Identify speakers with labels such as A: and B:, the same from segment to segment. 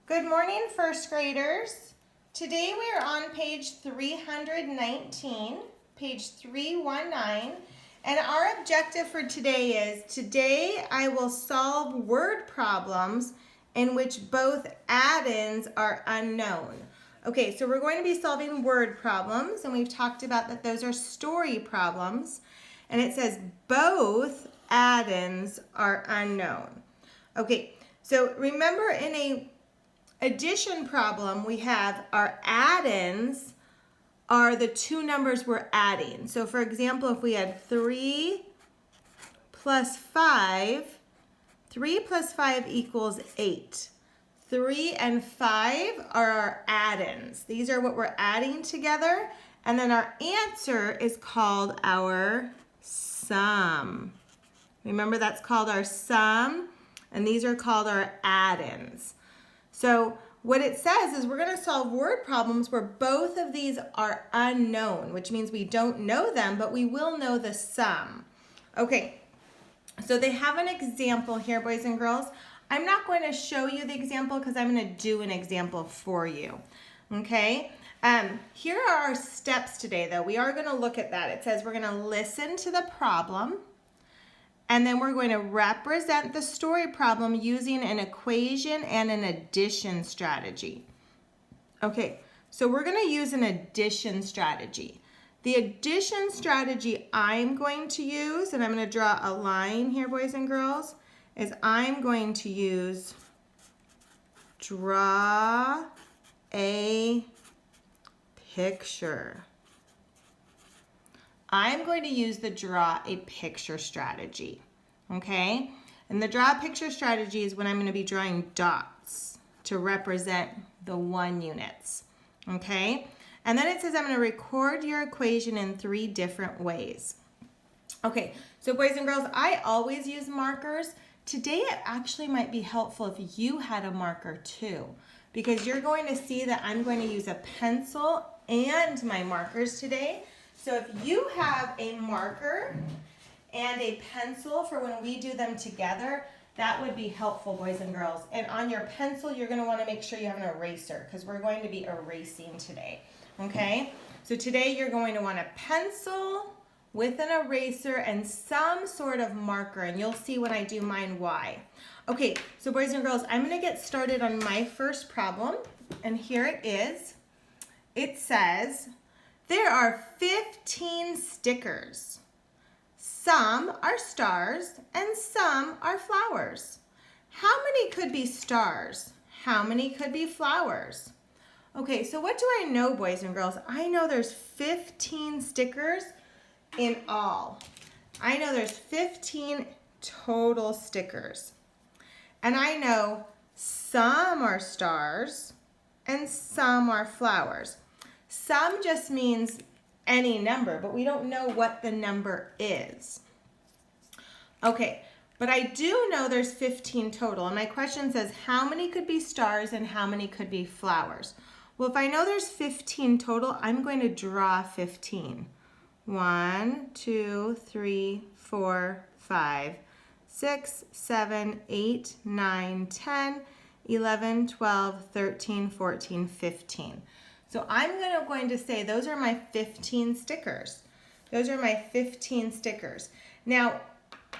A: Good morning, first graders. Today we are on page 319, page 319, and our objective for today I will solve word problems in which both add-ins are unknown. Okay, so we're going to be solving word problems, and we've talked about that those are story problems, and it says both add-ins are unknown. Okay, so remember in a addition problem, we have our add-ins are the two numbers we're adding. So for example, if we had 3 plus 5, 3 plus 5 equals 8. 3 and 5 are our add-ins. These are what we're adding together. And then our answer is called our sum. Remember, that's called our sum, and these are called our add-ins. So what it says is we're going to solve word problems where both of these are unknown, which means we don't know them, but we will know the sum. Okay, so they have an example here, boys and girls. I'm not going to show you the example because I'm going to do an example for you. Okay, here are our steps today, though. We are going to look at that. It says we're going to listen to the problem. And then we're going to represent the story problem using an equation and an addition strategy. Okay, so we're going to use an addition strategy. The addition strategy I'm going to use, and I'm going to draw a line here, boys and girls, is I'm going to use draw a picture. I'm going to use the draw a picture strategy, okay? And the draw a picture strategy is when I'm going to be drawing dots to represent the 1 units, okay? And then it says I'm going to record your equation in 3 different ways. Okay, so boys and girls, I always use markers. Today it actually might be helpful if you had a marker too, because you're going to see that I'm going to use a pencil and my markers today. So if you have a marker and a pencil for when we do them together, that would be helpful, boys and girls. And on your pencil, you're going to want to make sure you have an eraser because we're going to be erasing today, okay? So today you're going to want a pencil with an eraser and some sort of marker, and you'll see when I do mine why. Okay, so boys and girls, I'm going to get started on my first problem, and here it is. It says, there are 15 stickers. Some are stars and some are flowers. How many could be stars? How many could be flowers? Okay, so what do I know, boys and girls? I know there's 15 stickers in all. I know there's 15 total stickers. And I know some are stars and some are flowers. Some just means any number, but we don't know what the number is. Okay, but I do know there's 15 total, and my question says how many could be stars and how many could be flowers? Well, if I know there's 15 total, I'm going to draw 15. 1, 2, 3, 4, 5, 6, 7, 8, 9, 10, 11, 12, 13, 14, 15. So I'm going to say those are my 15 stickers. Those are my 15 stickers. Now,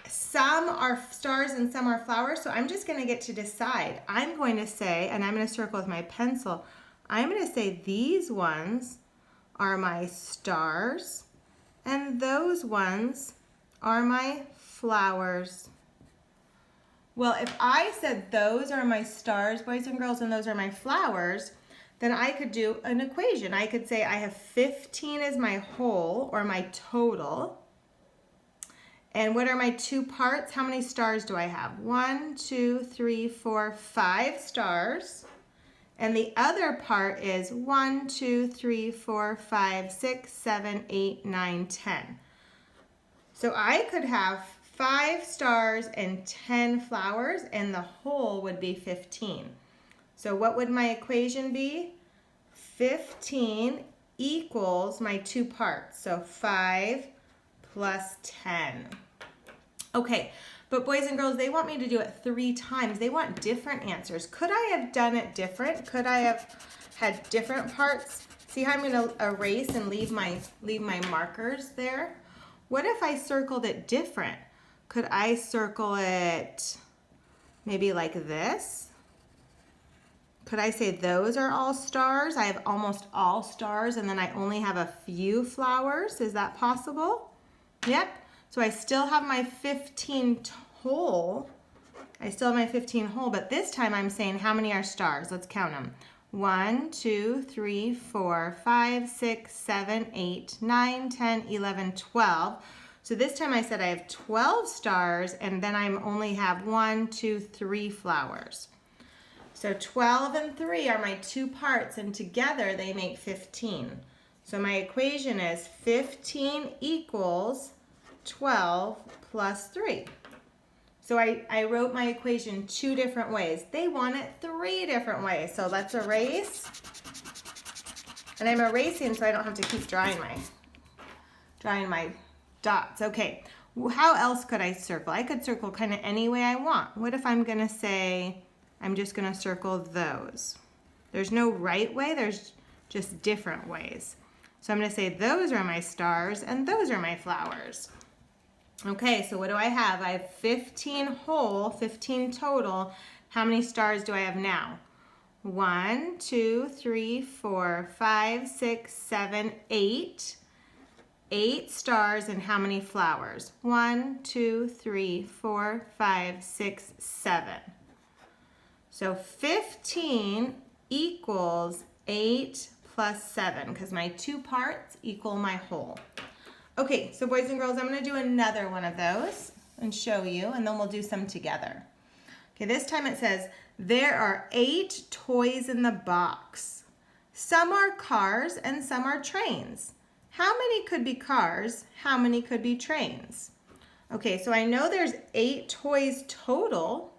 A: some are stars and some are flowers, so I'm just going to get to decide. I'm going to say, and I'm going to circle with my pencil, I'm going to say these ones are my stars, and those ones are my flowers. Well, if I said those are my stars, boys and girls, and those are my flowers, then I could do an equation. I could say I have 15 as my whole, or my total. And what are my 2 parts? How many stars do I have? 1, 2, 3, 4, 5 stars. And the other part is 1, 2, 3, 4, 5, 6, 7, 8, 9, 10. So I could have 5 stars and 10 flowers, and the whole would be 15. So what would my equation be? 15 equals my 2 parts. So 5 plus 10. Okay, But boys and girls, they want me to do it 3 times. They want different answers. Could I have done it different? Could I have had different parts? See how I'm going to erase and leave my markers there? What if I circled it different? Could I circle it maybe like this? Could I say those are all stars? I have almost all stars and then I only have a few flowers. Is that possible? Yep. So I still have my 15 whole. I still have my 15 whole, but this time I'm saying how many are stars? Let's count them. 1, 2, 3, 4, 5, 6, 7, 8, 9, 10, 11, 12. So this time I said I have 12 stars and then I only have 1, 2, 3 flowers. So 12 and 3 are my 2 parts and together they make 15. So my equation is 15 equals 12 plus 3. So I wrote my equation 2 different ways. They want it 3 different ways. So let's erase. And I'm erasing so I don't have to keep drawing my dots. Okay, how else could I circle? I could circle kind of any way I want. What if I'm going to say, I'm just going to circle those? There's no right way, there's just different ways. So I'm going to say those are my stars and those are my flowers. Okay, so what do I have? I have 15 whole, 15 total. How many stars do I have now? 1, 2, 3, 4, 5, 6, 7, 8. 8 stars and how many flowers? 1, 2, 3, 4, 5, 6, 7. So 15 equals 8 plus 7 because my 2 parts equal my whole. Okay, so boys and girls, I'm going to do another one of those and show you, and then we'll do some together. Okay, this time it says, there are 8 toys in the box. Some are cars and some are trains. How many could be cars? How many could be trains? Okay, so I know there's 8 toys total,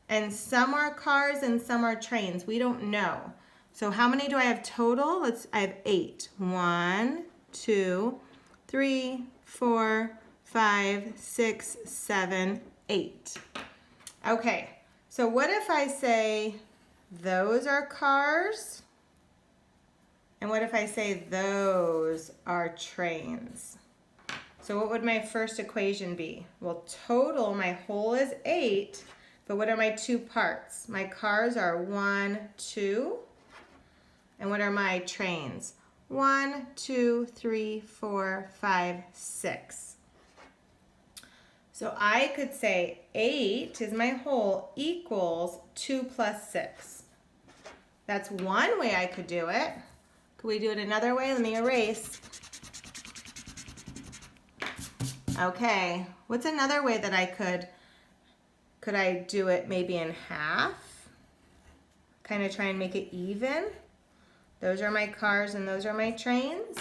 A: and some are cars and some are trains. We don't know. So how many do I have total? I have 8. 1, 2, 3, 4, 5, 6, 7, 8. Okay, so what if I say those are cars? And what if I say those are trains? So what would my first equation be? Well, total, my whole is 8, but what are my 2 parts? My cars are 1, 2, and what are my trains? 1, 2, 3, 4, 5, 6. So I could say 8 is my whole equals 2 plus 6. That's one way I could do it. Could we do it another way? Let me erase. Okay, what's another way that I could I do it maybe in half? Kind of try and make it even. Those are my cars and those are my trains.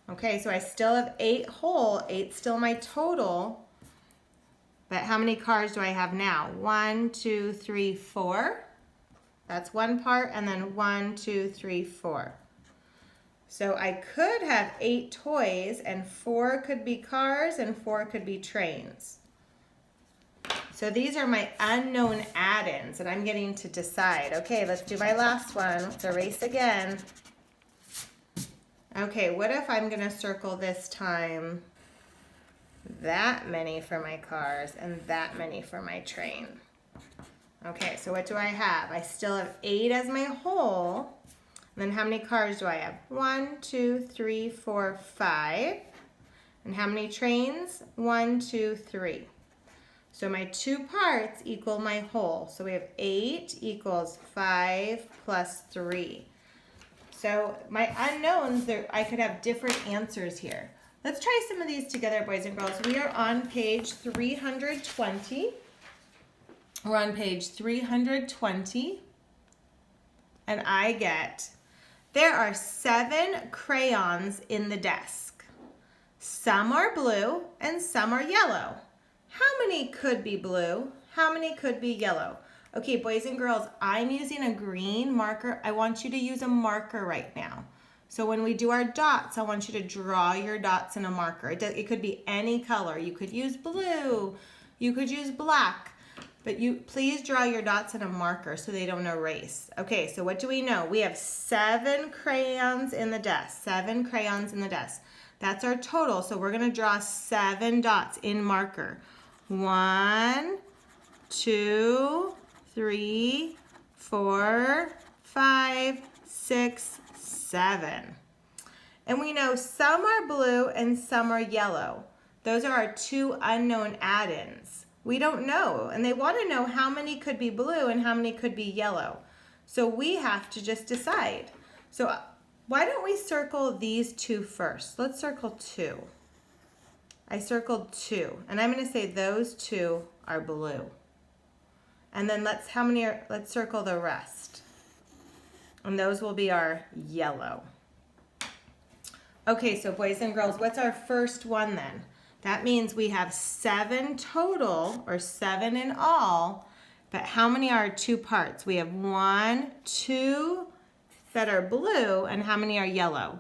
A: Okay, so I still have 8 whole, 8 still my total. But how many cars do I have now? 1, 2, 3, 4. That's one part, and then 1, 2, 3, 4. So I could have 8 toys, and 4 could be cars, and 4 could be trains. So these are my unknown add-ins, and I'm getting to decide. Okay, let's do my last one. Let's erase again. Okay, what if I'm going to circle this time that many for my cars and that many for my train? Okay, so what do I have? I still have 8 as my whole. And then how many cars do I have? 1, 2, 3, 4, 5. And how many trains? 1, 2, 3. So my 2 parts equal my whole. So we have 8 equals 5 plus 3. So my unknowns, I could have different answers here. Let's try some of these together, boys and girls. We are on page 320. We're on page 320. And I get, there are 7 crayons in the desk. Some are blue and some are yellow. How many could be blue? How many could be yellow? Okay, boys and girls, I'm using a green marker. I want you to use a marker right now. So when we do our dots, I want you to draw your dots in a marker. It could be any color. You could use blue, you could use black, but please draw your dots in a marker so they don't erase. Okay, so what do we know? We have 7 crayons in the desk, 7 crayons in the desk. That's our total, so we're gonna draw 7 dots in marker. 1, 2, 3, 4, 5, 6, 7. And we know some are blue and some are yellow. Those are our 2 unknown add-ins. We don't know, and they want to know how many could be blue and how many could be yellow. So we have to just decide. So why don't we circle these 2 first? Let's circle 2. I circled 2, and I'm going to say those 2 are blue. And then let's circle the rest. And those will be our yellow. Okay, so boys and girls, what's our first one then? That means we have 7 total, or 7 in all, but how many are 2 parts? We have 1, 2 that are blue, and how many are yellow?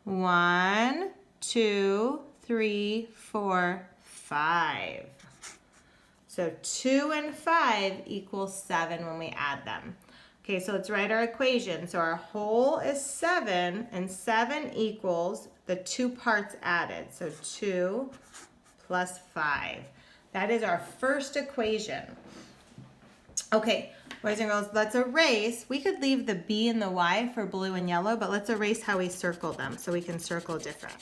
A: 1, 2, 3, 4, 5. So 2 and 5 equals 7 when we add them. Okay, so let's write our equation. So our whole is 7, and 7 equals the 2 parts added. So 2 plus 5. That is our first equation. Okay, boys and girls, let's erase. We could leave the B and the Y for blue and yellow, but let's erase how we circle them so we can circle different.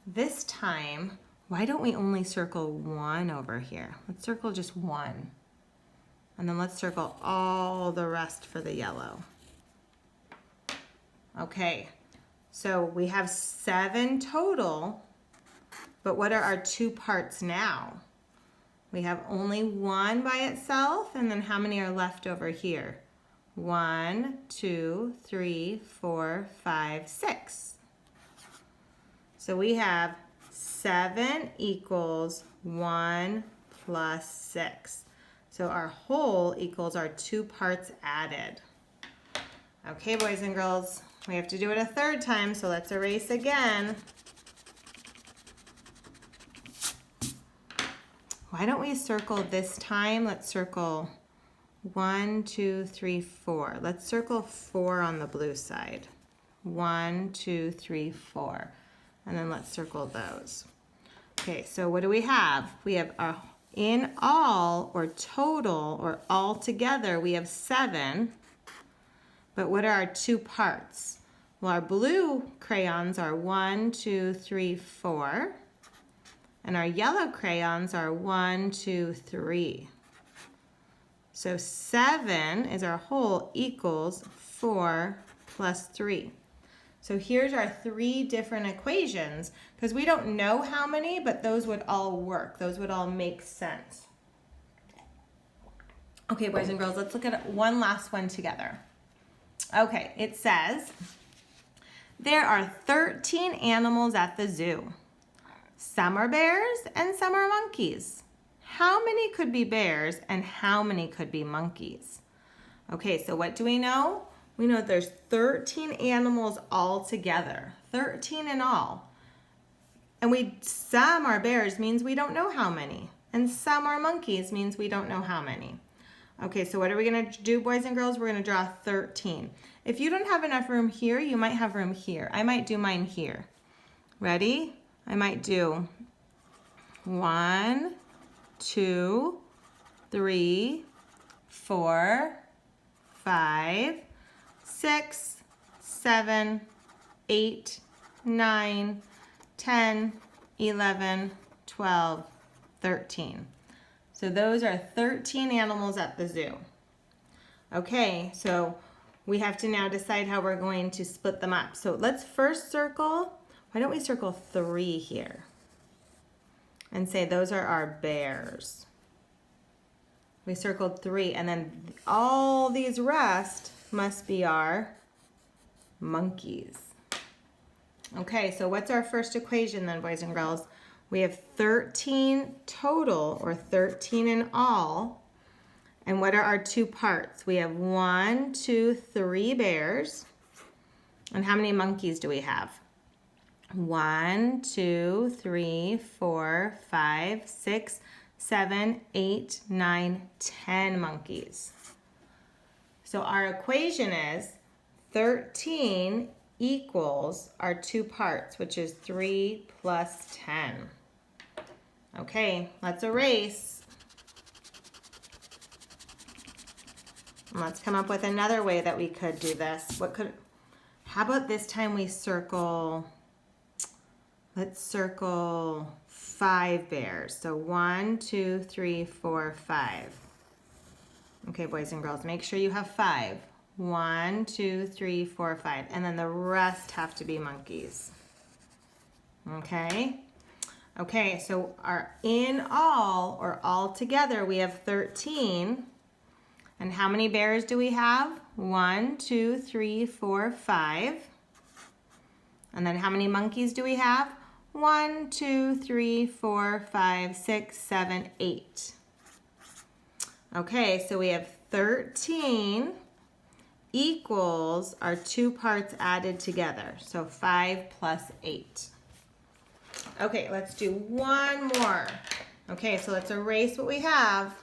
A: This time, why don't we only circle 1 over here? Let's circle just 1. And then let's circle all the rest for the yellow. Okay, so we have 7 total, but what are our 2 parts now? We have only 1 by itself, and then how many are left over here? 1, 2, 3, 4, 5, 6. So we have 7 equals 1 plus 6. So our whole equals our 2 parts added. Okay, boys and girls, we have to do it a 3rd time, so let's erase again. Why don't we circle this time? Let's circle 1, 2, 3, 4. Let's circle 4 on the blue side. 1, 2, 3, 4. And then let's circle those. Okay, so what do we have? We have our in all, or total, or all together, we have 7. But what are our 2 parts? Well, our blue crayons are 1, 2, 3, 4. And our yellow crayons are 1, 2, 3. So 7 is our whole equals 4 plus 3. So here's our 3 different equations, because we don't know how many, but those would all work. Those would all make sense. Okay, boys and girls, let's look at one last one together. Okay, it says, there are 13 animals at the zoo. Some are bears and some are monkeys. How many could be bears and how many could be monkeys? Okay, so what do we know? We know that there's 13 animals all together, 13 in all. And some are bears means we don't know how many. And some are monkeys means we don't know how many. Okay, so what are we gonna do, boys and girls? We're gonna draw 13. If you don't have enough room here, you might have room here. I might do mine here. Ready? I might do 1, 2, 3, 4, 5, 6, 7, 8, 9, 10, 11, 12, 13. So those are 13 animals at the zoo. Okay, so we have to now decide how we're going to split them up. So let's first circle, why don't we circle 3 here? And say those are our bears. We circled 3, and then all these rest must be our monkeys. Okay, so what's our first equation then, boys and girls? We have 13 total, or 13 in all, And what are our two parts? We have 1, 2, 3 bears. And how many monkeys do we have? 1, 2, 3, 4, 5, 6, 7, 8, 9, 10 monkeys. So our equation is 13 equals our two parts, which is 3 plus 10. Okay, let's erase. And let's come up with another way that we could do this. How about this time we circle, let's circle 5 bears. So 1, 2, 3, 4, 5. Okay, boys and girls, make sure you have 5. 1, 2, 3, 4, 5. And then the rest have to be monkeys. Okay? Okay, so in all, or all together, we have 13. And how many bears do we have? 1, 2, 3, 4, 5. And then how many monkeys do we have? 1, 2, 3, 4, 5, 6, 7, 8. Okay, so we have 13 equals our two parts added together. So 5 plus 8. Okay, let's do one more. Okay, so let's erase what we have.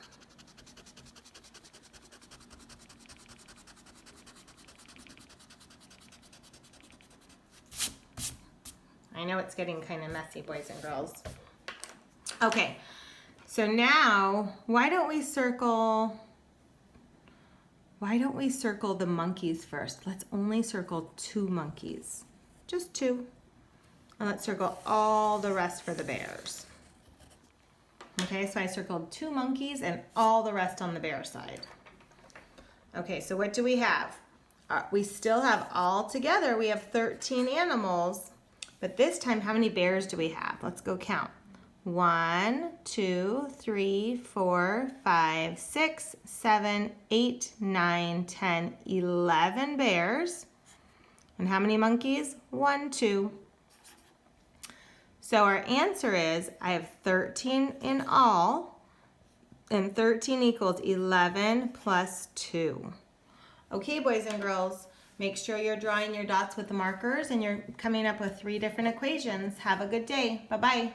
A: I know it's getting kind of messy, boys and girls. Okay, so now why don't we circle the monkeys first? Let's only circle 2 monkeys, just 2. And let's circle all the rest for the bears. Okay, so I circled 2 monkeys and all the rest on the bear side. Okay, so what do we have? We still have all together, we have 13 animals. But this time, how many bears do we have? Let's go count. 1, 2, 3, 4, 5, 6, 7, 8, 9, 10, 11 bears. And how many monkeys? 1, 2. So our answer is, I have 13 in all, and 13 equals 11 plus 2. Okay, boys and girls. Make sure you're drawing your dots with the markers and you're coming up with 3 different equations. Have a good day. Bye-bye.